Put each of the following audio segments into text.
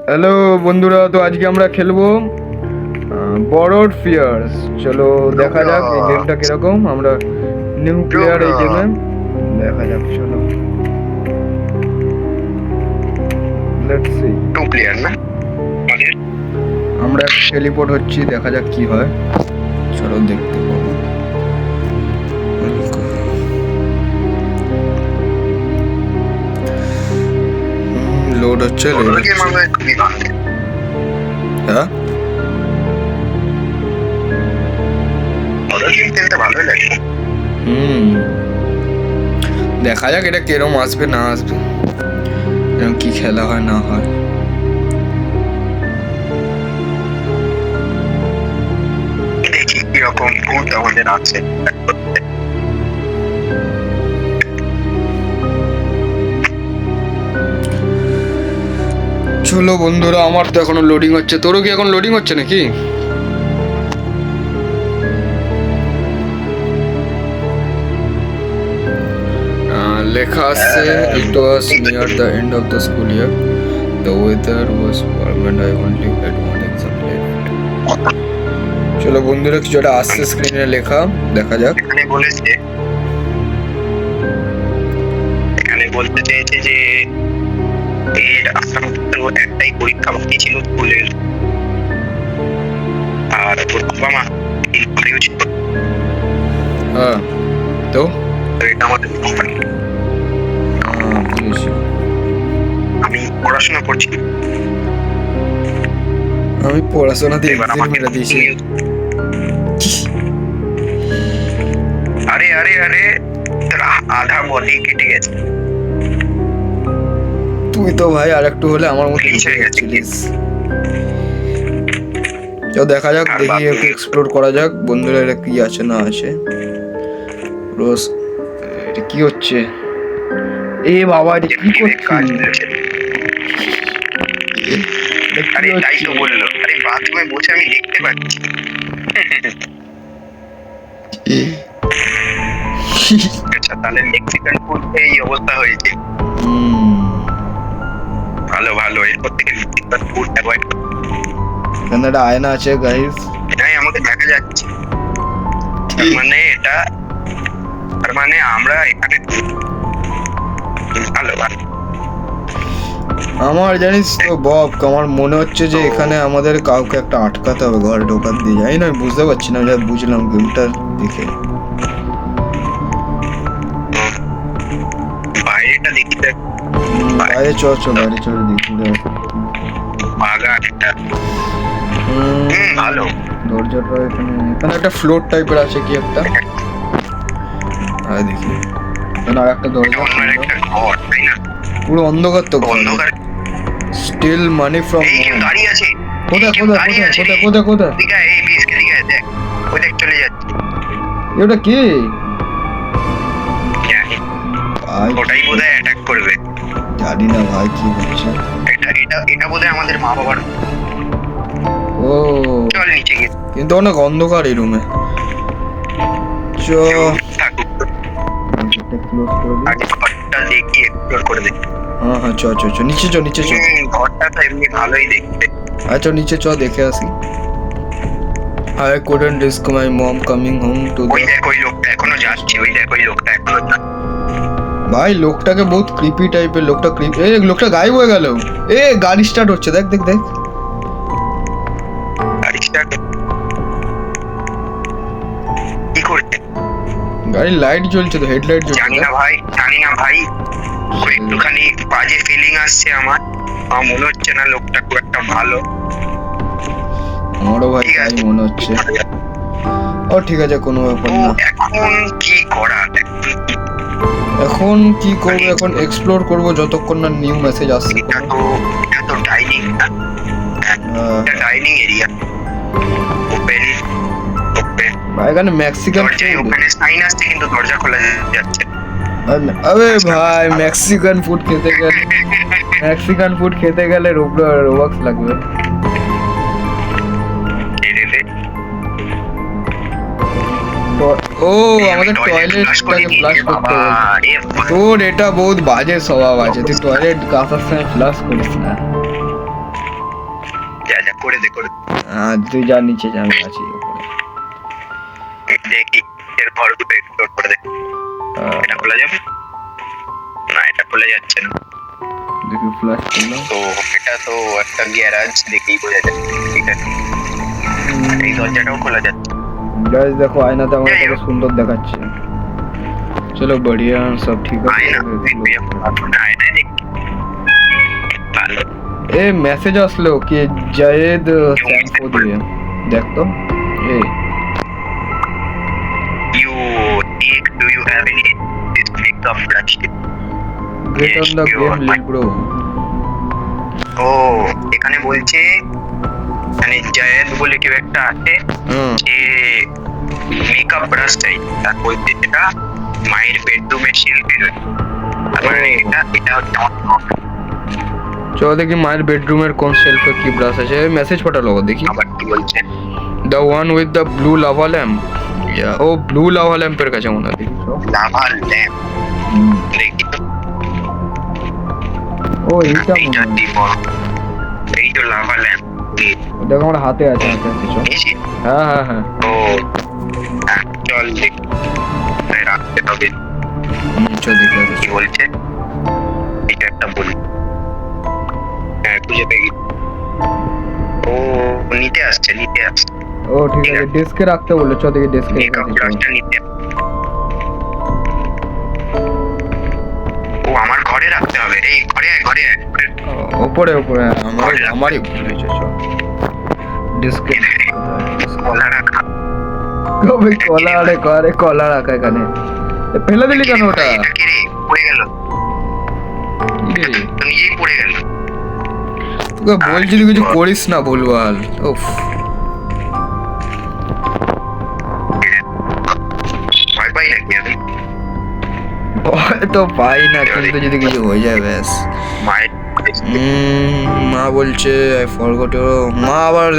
Hello বন্ধুরা, তো আজকে আমরা খেলবো বরোড ফিয়ার্স। চলো দেখা যাক এই গেমটা কিরকম। আমরা নিউ প্লেয়ার এই গেমে, দেখা যাক। চলো লেটস সি। টু প্লেয়ার না, আমরা টেলিপোর্ট হচ্ছি, দেখা যাক কি হয়। চলো দেখতে পাবো। লোড হচ্ছে, লোড হচ্ছে। হ্যাঁ, দেখা যাক এটা কিরম আসবে না আসবে, এরকম কি খেলা হয় না হয়। দেখি কিরকম ভূত আমাদের আছে। চলো বন্ধুরা, আমার তো এখনো লোডিং হচ্ছে। তোরও কি এখন লোডিং হচ্ছে নাকি? লেখা আছে it was near the end of the school year, the weather was warm and I only had one exam left. চলো বন্ধুরা, কিছু একটা আসছে স্ক্রিনে লেখা, দেখা যাক। এখানে বলতে চেয়েছে যে এর আসামতো একটাই পরীক্ষা বাকি ছিল স্কুলের, আর তোর বাবা মা ঘরেও ছিল। হ্যাঁ, তো এটা আমাদের কোম্পানি। বুঝেছি। আমি পড়াশোনা করছি, আমি পড়াশোনা দিয়ে এবার এক্সিট আমাকে মেরে দিয়েছি। আরে আরে আরে তোর আধা বডি কেটে গেছে। তুই তো ভাই আর একটু হলে আমার মতো Glitch হয়ে গেছে। ছিলিস। চল দেখা যাক, আর দেখি বাকি- একটু এক্সপ্লোর করা যাক বন্ধুরা, এটা কি আছে না আছে। রোজ এটা কি হচ্ছে? এ বাবা, এটা কি কাজ করছিস? হয়েছে। এটা কি আরে তাই তো হচ্ছে? বললো, আরে বাথরুমে বসে আমি দেখতে পাচ্ছি। আচ্ছা, তাহলে মেক্সিকান ফুড এই অবস্থা হয়েছে। ভালো ভালো, এরপর থেকে মেক্সিকান ফুড অ্যাভয়েড। এখানে একটা আয়না আছে গাইস। এটাই আমাকে দেখা যাচ্ছে। তার মানে এটা, তার মানে আমরা এখানে ভালো ভালো। আমার জানিস তো বব, আমার মনে হচ্ছে যে এখানে আমাদের কাউকে একটা আটকাতে হবে ঘরে ঢোকার দিয়ে। জানি না, আমি বুঝতে পারছি না, যা বুঝলাম গেমটা দেখে। বাইরেটা দেখি দেখ, বাইরে চ চ, বাইরে চলে দেখি। বাগান একটা। ভালো। দরজাটা এখানে, এখানে একটা ফ্লোর টাইপের আছে কি একটা। আরে দেখি, এখানে আর একটা দরজা, অন্য একটা ঘর, তাই না? পুরো অন্ধকার তো। অন্ধকার। স্টিল মানি ফ্রম এই কেউ দাঁড়িয়ে আছে। কোথায় কেউ কোথায় দাঁড়িয়ে আছে। কোথায় কোথায় কোথায়? এদিকে আয়, এই বিস্কে দিকে আয়, দেখ ওই দেখ চলে যাচ্ছে। এটা কি? জানি, ভাই ওটাই বোধহয় অ্যাটাক করবে। জানি না ভাই কি হচ্ছে। এটা এটা এটা বোধহয় আমাদের মা বাবার। ও, চল নিচে গিয়ে কিন্তু অনেক অন্ধকার এই রুমে। চ থাকুক, ক্লোজ করে দিই। আগে ঘরটা দেখি, এক্সপ্লোর করে দেখি। হ্যাঁ হ্যাঁ, চ চ চ, নিচে চ নিচে চ। ঘরটা তো এমনি ভালোই দেখতে। আচ্ছা নিচে চ, দেখে আসি। I couldn't risk my mom coming home to ওই the... দেখ ওই লোকটা এখনো যাচ্ছে, ওই দেখ ওই লোকটা এখনো যাচ্ছে। ভাই লোকটাকে বহুত ক্রিপি টাইপের, লোকটা ক্রিপি। এ লোকটা গায়েব হয়ে গেল। এ গাড়ি স্টার্ট হচ্ছে, দেখ দেখ দেখ। গাড়িটা কি করছে গাড়ির লাইট জ্বলছে তো, হেডলাইট জ্বলছে। জানি না ভাই, জানি না ভাই। ওই একটুখানি বাজে ফিলিং আসছে আমার। আমার মনে হচ্ছে না লোকটা খুব একটা ভালো। আমারও ভাই ঠিক তাই আছে। মনে হচ্ছে। ও ঠিক আছে, কোনো ব্যাপার তো না। এখন কি করা? এখন কি করবো? এখন এক্সপ্লোর করবো যতক্ষণ না নিউ মেসেজ আসছে। এটা তো ডাইনিং না, এটা ডাইনিং এরিয়া। Open open. ভাই এখানে মেক্সিকান দরজায় ওখানে সাইন আসছে কিন্তু দরজা খোলা যাচ্ছে। আরে ভাই, মেক্সিকান ফুড খেতে গেলে, মেক্সিকান ফুড খেতে গেলে রোবক্স লাগবে। ও আমাদের টয়লেটটাকে ফ্লাশ করতে হবে। তোর এটা বহুত বাজে স্বভাব আছে, তুই টয়লেট কাসার সময় ফ্লাশ করিস না। যা করে দে করে দে। তুই যা নিচে যা, আমি আছি ওপরে। দেখি এর ঘর দুটো এক্সপ্লোর করে দে। এটা খোলা যাবে না, এটা খোলা যাচ্ছে না। দেখি ফ্ল্যাশ করলাম। তো এটা তো একটা গ্যারাজ, দেখেই বোঝা যাচ্ছে। ঠিক আছে, এই দরজাটাও খোলা যাচ্ছে। গাইস দেখো আয়নাতে আমার কত সুন্দর দেখাচ্ছে। চলো बढ़िया सब ठीक है। আয়না আয়না দেখ ভালো। এ মেসেজ আসলো কি জায়েদ স্যাম্পো দিয়ে, দেখ তো। এই You take, do you have any this makeup brush? Get on the game lil bro. ও এখানে বলছে, মানে জায়েদ বলে কেউ একটা আছে, যে মেকআপ ব্রাশ চাই। তার বলতে এটা মায়ের বেডরুমে শেলফে রয়েছে। তারপরে এটা হচ্ছে আমার। চলো দেখি মায়ের বেডরুমের কোন শেলফে কি ব্রাশ আছে। মেসেজ পাঠালো দেখি। আবার কি বলছে? The one with the blue lava lamp. ও ব্লু লাভা ল্যাম্পের কাছে মনে হয়। দেখি লাভা ল্যাম্প, দেখি তো। ও এইটা মনে হয়। এই তো লাভা ল্যাম্প। দেখো আমার হাতে আছে, হাতে আছে। চল। হ্যাঁ হ্যাঁ হ্যাঁ। ও চল দেখি, রাখতে হবে। চল দেখি আছে কি বলছে? এটা একটা বলি, হ্যাঁ খুঁজে পেয়ে গেছি। ও নিতে আসছে। ও ঠিক আছে, ডেস্কে রাখতে বললো। চল দেখি ডেস্কে মেকআপ ব্রাশটা নিতে। ও আমার ঘরে রাখতে হবে। এই ঘরে উপরে আমারই ভুল হয়েছে। চল ডেস্কে কলা রাখা। কবে কলা? আরে কলা রাখা এখানে ফেলে দিলি কেন ওটা? এটা কি রে, পড়ে গেল? তো নিজেই পড়ে গেল। তোকে বলছি তুই কিছু করিস না ভুলভাল। উফ, ভয় পাই নাকি আমি? ভয় তো পাই না, কিন্তু যদি কিছু হয়ে যায় ব্যাস। মায়ের মা বলছে আই ফরগট ইউর। মা আবার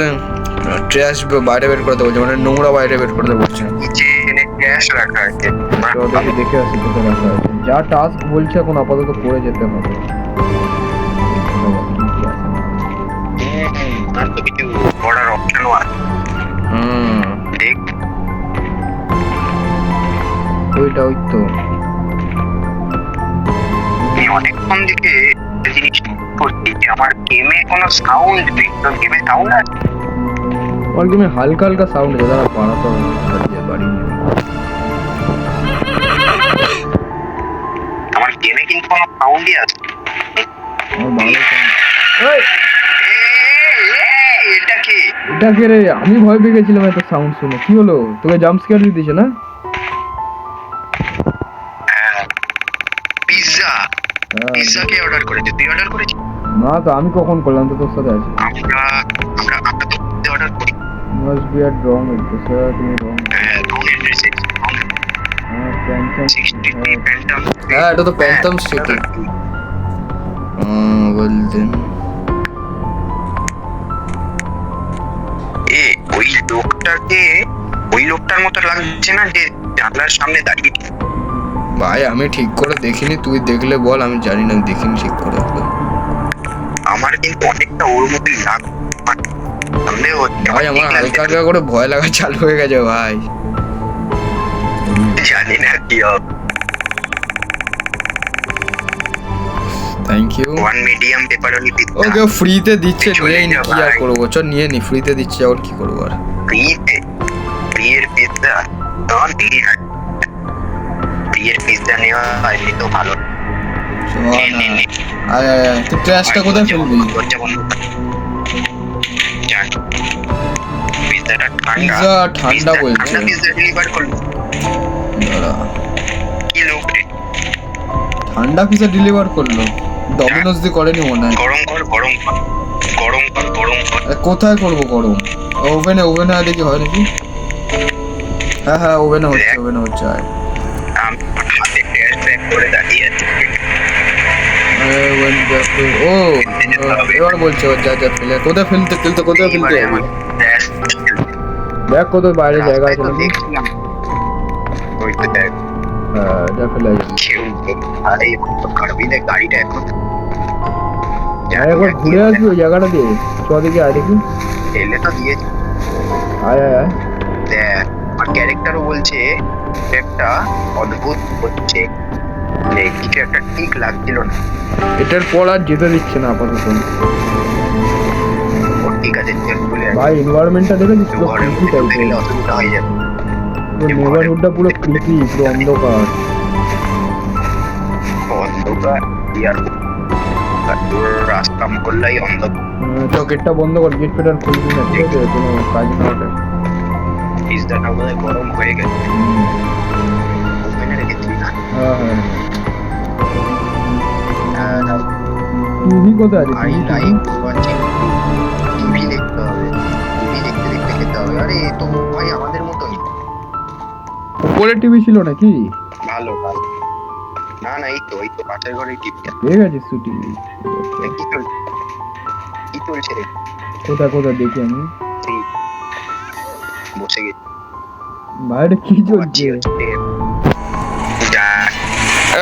ট্র্যাশ বাইরে বের করতে বলছে, মানে নোংরা বাইরে বের করতে বলছে। নিচে এনে ক্যাশ রাখা আছে। তো দেখে আসি কোথায় রাখা আছে। যা টাস্ক বলছে এখন আপাতত করে যেতে হবে। আর তো কিছু করার অপশনও আছে। দেখ ওইটা ওই তো। আমি অনেকক্ষণ থেকে একটা জিনিস করছি যে আমার গেমে কোনো সাউন্ড নেই। তো গেমে সাউন্ড আছে? আমার গেমে হালকা হালকা সাউন্ড আছে, তারা বাড়াতে হবে। বাড়ি আমার গেমে কিন্তু কোনো সাউন্ডই আছে। আমার ভালো সাউন্ড। এটা কি? এটা কে রে? আমি ভয় পেয়ে গেছিলাম এত সাউন্ড শুনে। কি হলো? তোকে জাম্প স্কেয়ার দিয়েছে না? পিৎজা কে অর্ডার করেছে? তুই অর্ডার করেছিস? না তো, আমি কখন করলাম? তো তোর সাথে আছি। আমরা তো অর্ডার করি। Must be a wrong address. তুমি রং। রং অ্যাড্রেস। Phantom 63 phantom. হ্যাঁ এটা তো প্যান্টম স্ট্রিট। বলতেন ওই লোকটার মতো লাগছে না যে জানলার সামনে দাঁড়িয়ে? ভাই আমি ঠিক করে দেখিনি, তুই দেখলে বল। আমি জানি না, দেখিনি ঠিক করে। আমার কিন্তু অনেকটা ওর মতোই লাগছে ভাই। আমার হালকা হালকা করে ভয় লাগা চালু হয়ে গেছে ভাই। জানি না কি হবে। Thank you. One medium pepperoni pizza. Okay ফ্রিতে দিচ্ছে, নিয়ে নি। কি আর করবো? চল নিয়ে নি, ফ্রিতে দিচ্ছে। আর কি করবো? আর ফ্রিয়ের পিৎজা তখন দিই না। ফ্রিয়ের পিৎজা নেওয়া এমনি তো ভালো। তুই ট্র্যাশটা কোথায় ফেলবি? পিৎজাটা পিৎজা ঠান্ডা বলছে। পিৎজা ডেলিভার করলো। কি লোক রে? ঠান্ডা পিৎজা ডেলিভার করলো? ডমিনোস দিয়ে করেনি মনে হয়। গরম কর। কোথায় করবো গরম? ওভেনে দেখি হয় নাকি। হ্যাঁ ওভেনে হচ্ছে। আমি হাতে গ্যাস ব্যাক করে দাঁড়িয়ে আছি। ও এবার বলছে যা ফেলে। কোথায় ফেলতে হবে? দেখ কোথায় বাইরে জায়গা আছে নাকি। যা ফেলে গাড়িটা এখন একবার ঘুরে আসবি ওই জায়গাটা দিয়ে। চ দেখি আয় দেখি। এলে তো দিয়েছি। আয় আয় আয়। দেখ আমার ক্যারেক্টারও বলছে একটা অদ্ভুত হচ্ছে, মানে কিছু একটা ঠিক লাগছিল না। এটার পর আর যেতে দিচ্ছে না আপাতত। ও ঠিক আছে চল চলে আয়। ভাই এনভায়রনমেন্টটা দেখেছিস পুরো ঘরের ক্রিপি মধ্যে ঢুকে টাইপের। গেলে অসুবিধা হয়ে যাবে। পুরো নেবারহুডটা পুরো ক্রিপি, পুরো অন্ধকার। অন্ধকার ইয়ার তোর রাস্তা মহল্লাই অন্ধকার। চ গেটটা বন্ধ কর, গেট ফেটার খুলবি না ঠিক আছে, কোনো কাজ না ওঠে। পিসদাটা বোধ হয় গরম হয়ে গেছে, ওখানে রেখেছি না। হ্যাঁ হ্যাঁ। দাও। টিভি কোথায় আছে? I TV like watching, TV দেখতে হবে, টিভি দেখতে দেখতে খেতে হবে। আরে এ তো ভাই আমাদের মতনই। উপরে টিভি ছিল নাকি? ভালো ভালো। না না এই তো পাশের ঘরে টিভি আছে। পেয়ে গেছিস তুই টিভি? কি চলছে, কি চলছে রে? কোথায় কোথায় দেখি আমি। এই বসে গেছি বাইরে কি চলছে?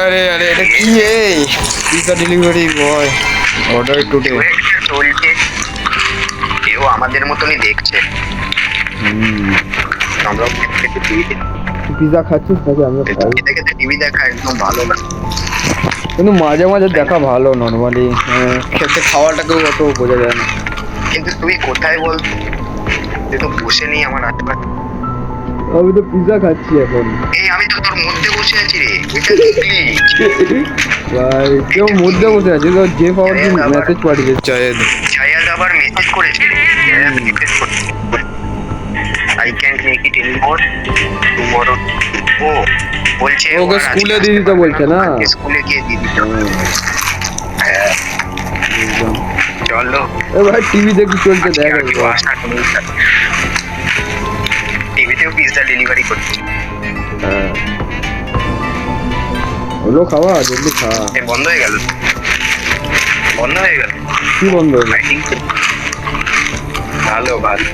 আরে আরে এটা কি? এই pizza delivery boy order today. চলছে, এও আমাদের মতনই দেখছে। আমরাও খেতে টিভি পিজা খাচ্ছিস নাকি? আমি খাই, খেতে খেতে টিভি দেখা একদম ভালো না, কিন্তু মাঝে মাঝে দেখা ভালো। নর্মালি খেতে খাওয়াটাকেও অত বোঝা যায় না। কিন্তু তুই কোথায় বল? তুই তো বসে নেই আমার আশেপাশে। আমি তো পিজা খাচ্ছি এখন। এই আমি তো তোর মধ্যে বসে আছি রে, এটা দেখলি? ভাই কেউ মধ্যে বসে আছে তো, যে পাওয়ার কি মেসেজ পাঠিয়েছে জায়েদ। জায়াদ আবার মেসেজ করেছে, জায়াদ মেসেজ করেছে I can't make it anymore tomorrow. ও বলছে ওকে স্কুলে দিয়ে দিতে বলছে না? স্কুলে গিয়ে দিয়ে দিতে হবে। হ্যাঁ চলো। এ ভাই টিভি দেখি চলছে, দেখ টিভিতেও পিৎজা ডেলিভারি করছে। হ্যাঁ হলো, খাওয়া জলদি খা। বন্ধ হয়ে গেল, বন্ধ হয়ে গেল। কি বন্ধ হলো? ভালো ভালো।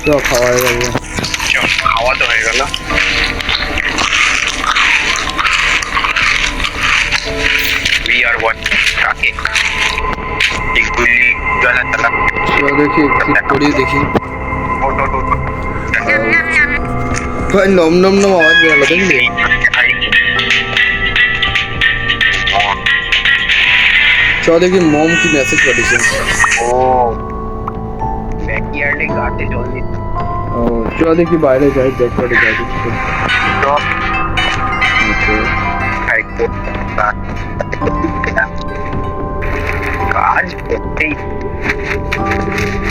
চ খাওয়া হয়ে গেল। খাওয়া তো হয়ে গেল। We are watching Rocket. এগুলি জ্বালা জ্বালা। দেখি এক্সিট করিয়ে দেখি। ওঠ ওঠ ওঠ। ভাই নম নম নম আওয়াজ বেরোলো দেখলি? চ দেখি মম কি মেসেজ পাঠিয়েছে। ও ব্যাকইয়ার্ডে গাটে জল দিতে। ও চ দেখি বাইরে যাই, দেখ করে যাই। কাজ করতেই।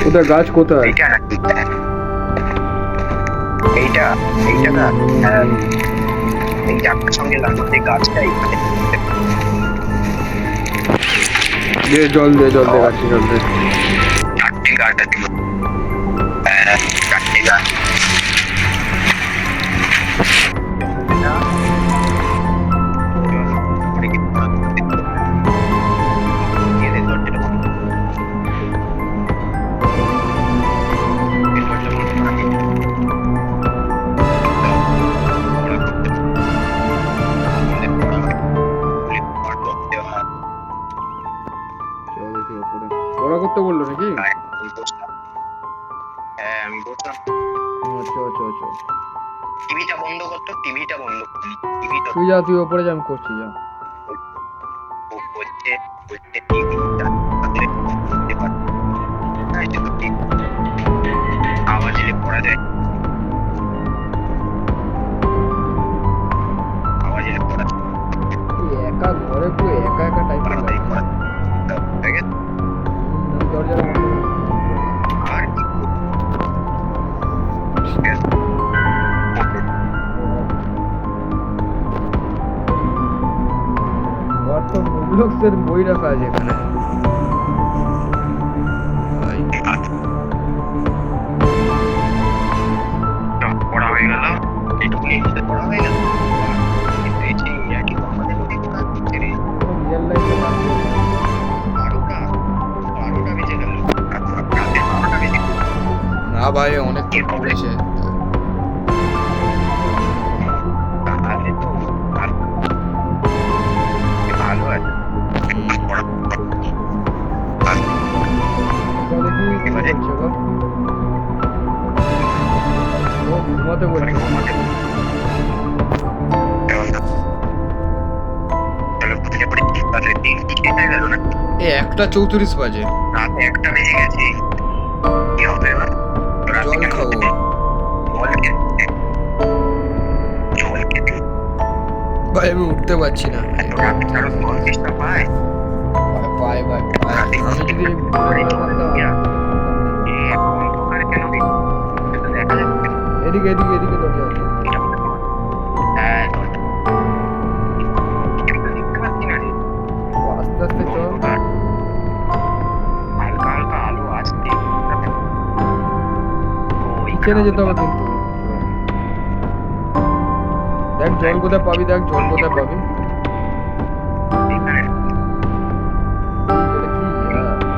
কোথায় গাছ কোথায়? এইটা নাকি? এইটা এইটা না, এই যাত্রার সঙ্গে লাগাতে গাছটা এখানে দে জল দে, জল দে, গাছে জল দে। চারটে গাছ আছে, চারটে গাছ। ওরা করতে বললো নাকি? হ্যাঁ আমি বলছিলাম টিভিটা বন্ধ করতো, টিভিটা বন্ধ করতো, টিভিটা তুই যা, তুই ওপরে যা, আমি করছি যা। বলছে বলছে টিভিটা করতে পারে না, এটা তো ঠিক আওয়াজ এলে পড়া যায়, আওয়াজ এলে পড়া যায়। তুই একা ঘরে পুরো একা একা টাইপ করে তাড়াতাড়ি পড়া হয়ে গেছে। দরজাটা বন্ধ কর। আর কি ঠিক আছে। ব্লগসের বই রাখা আছে এখানে। পড়া হয়ে গেল, এইটুকুনি পড়া হয়ে গেল। আমাদের মধ্যে কাজ করছে রে। রিয়েল লাইফে 12টা বেজে গেল, রাতে 12টা বেজে গেল। না ভাই অনেক পড়েছে। তাহলে তো আর তাহলে দিন কি শেষ হয়ে গেল না? 1:34 বাজে। রাত 1টা বেজে গেছে। কি হবে এবার? রাতে জল কেন খাবো। উঠতে? জল খেতে ভাই আমি উঠতে পারছি না। এত রাত কারো জল তেষ্টা পায়? পাই ভাই পাই। রাতে আমি যদি আরে জল দিয়া এ এত অন্ধকার কেন রে? এটা দেখা যাচ্ছে না। এদিকে দরজা আছে। এটা মনে হয় হ্যাঁ দরজা। কিছু তো দেখতে পাচ্ছি না রে। আস্তে আস্তে চল। অন্ধকার। হালকা হালকা আলো আসছে। কিচেনে যেতে হবে কিন্তু। দেখ জল কোথায় পাবি, দেখ জল কোথায় পাবি। এখানে এটা কি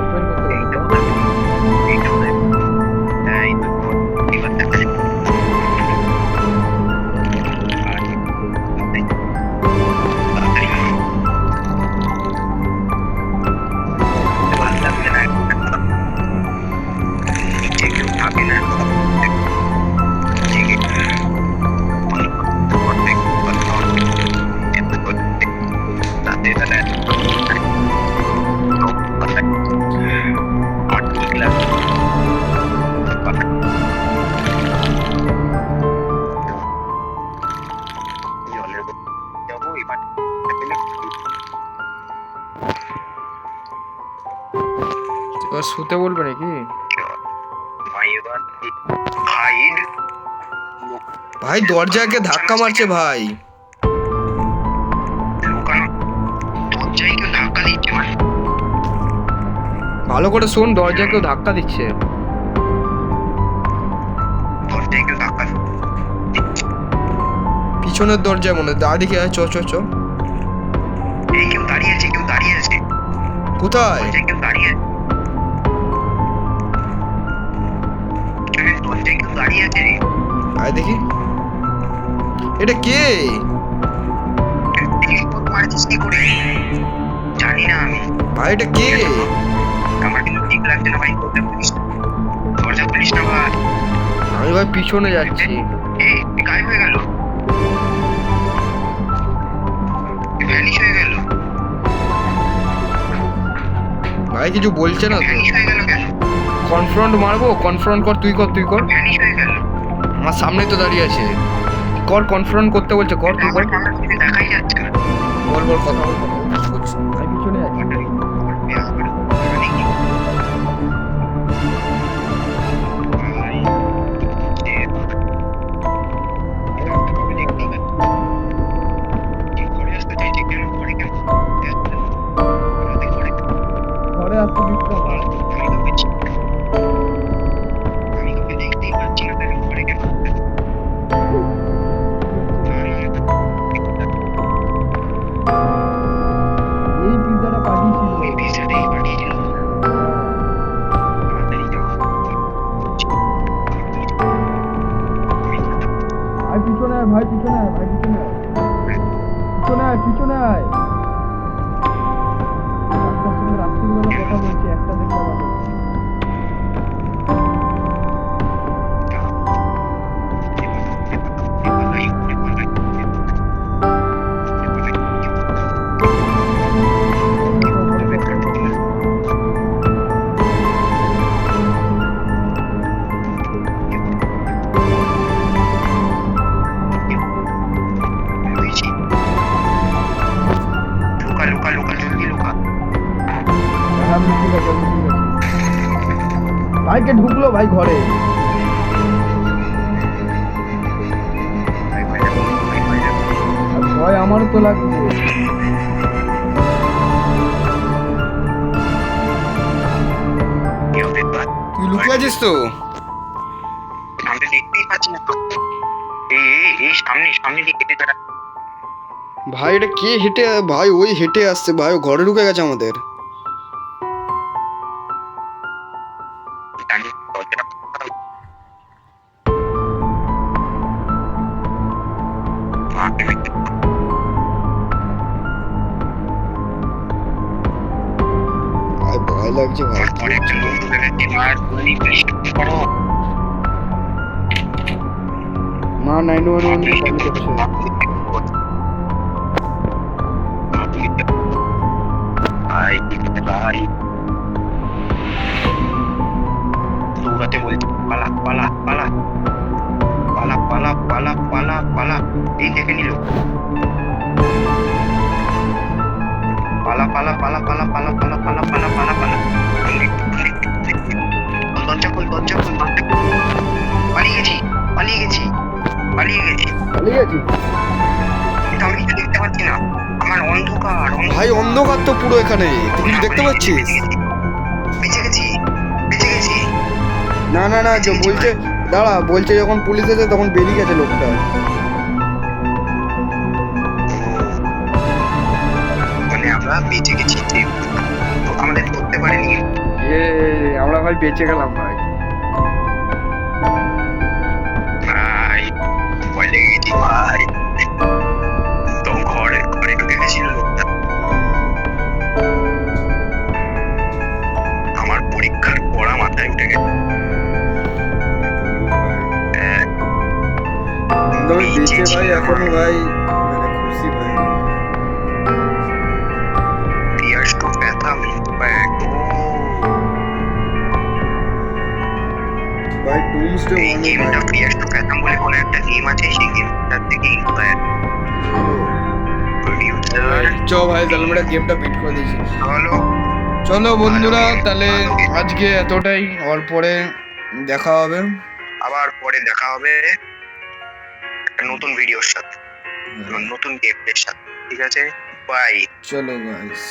ওপেন করতে হবে এইটা তো। কোথায়? এইটা কোথায়? হ্যাঁ এই তো এবার দেখা যাচ্ছে। আর তাড়াতাড়ি তাড়াতাড়ি ভালো লাগছে না এখন। নিচে কেউ থাকে না। জেগে অনেক এত করতে রাতে বেলা এত করতে আমার ঠিক লাগে জলের যাবো এবার এবার শুতে বলবে নাকি? ভাই এবার হাইড ভাই দরজাকে ধাক্কা মারছে ভাই। লুকানো দরজায় কেউ ধাক্কা দিচ্ছে মানে ভালো করে শোন, দরজায় কেউ ধাক্কা দিচ্ছে। দরজায় কেউ ধাক্কা দিচ্ছে পিছনের দরজায় মনে হয়। দিকে আয়, চ চ চ। এই কেউ দাঁড়িয়ে আছে কোথায়? দরজায় কেউ দাঁড়িয়ে আছে পিছনের দরজায় কেউ দাঁড়িয়ে আছে রে আয় দেখি। এটা কে? টেলিফোন মারছিস কি করে জানি না আমি ভাই এটা কে? আমার কিন্তু ঠিক লাগছে না ভাই দরজা খুলিস না ভাই আমি ভাই পিছনে যাচ্ছি। এই গায়েব হয়ে গেল ভ্যানিশ হয়ে গেল ভাই কিছু বলছে না তো। ভ্যানিশ হয়ে গেল কেন কনফ্রন্ট মারবো? কনফ্রন্ট কর, তুই কর। ভ্যানিশ হয়ে গেল আমার সামনেই তো দাঁড়িয়ে আছে। কর, কনফ্রন্ট করতে বলছে, কর তুই কর। আমার সামনে থেকে দেখাই যাচ্ছে না বল কথা বল। আমি পিছনে যাচ্ছি। ঘরে আসতে দিচ্ছে না। আমি তোকে দেখতেই পাচ্ছি না তাহলে ঘরে কেন এই পিজ্জাটা পাঠিয়েছিল। এই পিজ্জাটাই পাঠিয়েছিল তাড়াতাড়ি যাও ভাই পিছনে আয়, ভাই পিছনে আয়, ভাই পিছনে আয়। পিছনে আয়। ডাক্তার সঙ্গে রাত্রিবেলা কথা বলছি, একটা দেখতে পাবো। লুকা জলদি লুকা হ্যাঁ, ঠিক আছে। ভাইকে ঢুকলো ভাই ঘরে। আর ভয় আমারও তো লাগছে। তুই লুকিয়ে আছিস তো? আমি দেখতেই পাচ্ছি না তো এই সামনে দিকে কেটে বেড়া ভাই এটা কে হেঁটে? ভাই ওই হেঁটে আসছে ভাই, ও ঘরে ঢুকে গেছে আমাদের। ভাই ভয় লাগছে ভাই। পরে একটা লোক ঢুকে গেছে মার তুমি পুলিশ করো মা 911 কল করছে। ভাই দৌড়াতে বলছে, পালা পালা পালা পালা পালা পালা পালা পালা। এই দেখে নিল, পালা পালা পালা পালা পালা পালা পালা পালা পালা পালা। দরজা খোল দরজা খোল দরজা খোল। পালিয়ে গেছি পালিয়ে গেছি পালিয়ে গেছি। ঠিক আছে কিন্তু আমি কিছু দেখতে পাচ্ছি না, আমার অন্ধকার ভাই, অন্ধকার তো পুরো এখানে, তুই কিছু দেখতে পাচ্ছিস? বেঁচে গেছি বেঁচে গেছি। না না না, যে বলছে দাঁড়া, বলছে যখন পুলিশ এসে তখন বেরিয়ে গেছে লোকটা। মানে আমরা বেঁচে গেছি, তো আমাদের ধরতে পারেনি। আমরা ভাই বেঁচে গেলাম ভাই। ভাই ভয় লেগে গেছি ভাই, তো ঘরে ঘরে ঢুকে গেছিল লোকটা। আমার পরীক্ষার পড়া মাথায় উঠে গেছে। তবে বেঁচে ভাই এখনো ভাই মানে খুশি ভাই। Fears to Fathom Impact. ভাই ডুমসডে এই ওয়ানে গেমটা Fears to Fathom বলে কোনো একটা গেম আছে, সেই গেমটার থেকে ইন্সপায়ার। প্রডিউসার চ ভাই, তাহলে আমরা গেমটা বিট করে দিয়েছি। চলো চলো বন্ধুরা, তাহলে আজকে এতটাই, আর পরে দেখা হবে। আবার পরে দেখা হবে একটা নতুন ভিডিওর সাথে, নতুন গেমের সাথে। ঠিক আছে, বাই। চলো গাইস।